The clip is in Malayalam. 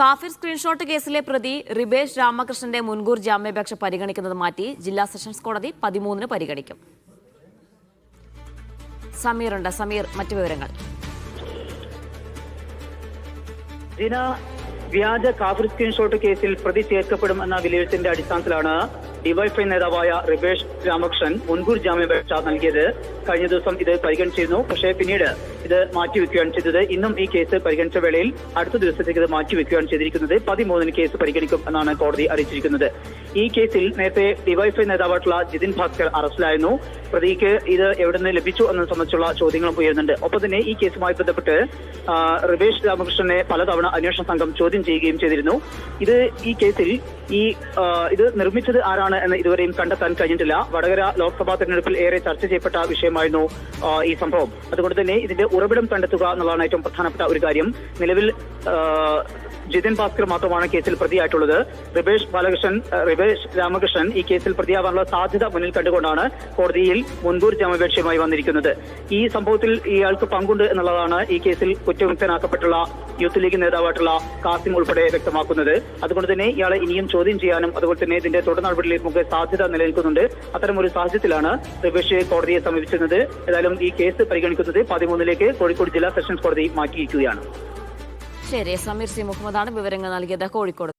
കാഫിർ സ്ക്രീൻഷോട്ട് കേസിലെ പ്രതി റിബേഷ് രാമകൃഷ്ണന്റെ മുൻകൂർ ജാമ്യാപേക്ഷ പരിഗണിക്കുന്നത് മാറ്റി ജില്ലാ സെഷൻസ് കോടതി 13-ന് പരിഗണിക്കും. സമീർ മറ്റു വിവരങ്ങൾ. വ്യാജ കാഫിർ സ്ക്രീൻഷോട്ട് കേസിൽ പ്രതി ചേർക്കപ്പെടുമെന്ന വിലയിരുത്തലിന്റെ അടിസ്ഥാനത്തിലാണ് ഡിവൈഎഫ്ഐ നേതാവായ റിബേഷ് രാമകൃഷ്ണൻ മുൻകൂർ ജാമ്യാപേക്ഷ നൽകിയത്. കഴിഞ്ഞ ദിവസം ഇത് പരിഗണിച്ചിരുന്നു. പക്ഷേ പിന്നീട് ഇത് മാറ്റിവെക്കുകയാണ് ചെയ്തത്. ഇന്നും ഈ കേസ് പരിഗണിച്ച വേളയിൽ അടുത്ത ദിവസത്തേക്ക് ഇത് മാറ്റിവെക്കുകയാണ് ചെയ്തിരിക്കുന്നത്. 13-ന് കേസ് പരിഗണിക്കും എന്നാണ് കോടതി അറിയിച്ചിരിക്കുന്നത്. ഈ കേസിൽ നേരത്തെ ഡിവൈഎഫ്ഐ നേതാവായിട്ടുള്ള ജിതിൻ ഭാസ്കർ അറസ്റ്റിലായിരുന്നു. പ്രതിക്ക് ഇത് എവിടെ നിന്ന് ലഭിച്ചു എന്നത് സംബന്ധിച്ചുള്ള ചോദ്യങ്ങളും ഉയരുന്നുണ്ട്. ഒപ്പം തന്നെ ഈ കേസുമായി ബന്ധപ്പെട്ട് റിബേഷ് രാമകൃഷ്ണനെ പലതവണ അന്വേഷണ സംഘം ചോദ്യം ചെയ്യുകയും ചെയ്തിരുന്നു. ഈ കേസിൽ ഇത് നിർമ്മിച്ചത് ആരാണ് എന്ന് ഇതുവരെയും കണ്ടെത്താൻ കഴിഞ്ഞിട്ടില്ല. വടകര ലോക്സഭാ തെരഞ്ഞെടുപ്പിൽ ഏറെ ചർച്ച ചെയ്യപ്പെട്ട വിഷയമായിരുന്നു ഈ സംഭവം. അതുകൊണ്ട് തന്നെ ഇതിന്റെ ഉറവിടം കണ്ടെത്തുക എന്നുള്ളതാണ് ഏറ്റവും പ്രധാനപ്പെട്ട ഒരു കാര്യം. നിലവിൽ ജിതിൻ ഭാസ്കർ മാത്രമാണ് കേസിൽ പ്രതിയായിട്ടുള്ളത്. റിബേഷ് രാമകൃഷ്ണൻ ഈ കേസിൽ പ്രതിയാവാനുള്ള സാധ്യത മുന്നിൽ കണ്ടുകൊണ്ടാണ് കോടതിയിൽ മുൻകൂർ ജാമ്യാപേക്ഷയുമായി വന്നിരിക്കുന്നത്. ഈ സംഭവത്തിൽ ഇയാൾക്ക് പങ്കുണ്ട് എന്നുള്ളതാണ് ഈ കേസിൽ കുറ്റവിമുക്തനാക്കപ്പെട്ടുള്ള യൂത്ത് ലീഗ് നേതാവായിട്ടുള്ള കാസിം ഉൾപ്പെടെ വ്യക്തമാക്കുന്നത്. അതുകൊണ്ട് തന്നെ ഇയാളെ ഇനിയും ചോദ്യം ചെയ്യാനും അതുപോലെ തന്നെ ഇതിന്റെ തുടർ നടപടിയിലേക്ക് സാധ്യത നിലനിൽക്കുന്നുണ്ട്. അത്തരം ഒരു സാഹചര്യത്തിലാണ് റിബേഷ് കോടതിയെ സമീപിച്ചിരുന്നത്. ഏതായാലും ഈ കേസ് പരിഗണിക്കുന്നത് 13-ലേക്ക് കോഴിക്കോട് ജില്ലാ സെഷൻസ് കോടതി മാറ്റിയിരിക്കുകയാണ്. ശരി, സമീർ സി മുഹമ്മദാണ് വിവരങ്ങൾ നൽകിയത്, കോഴിക്കോട്.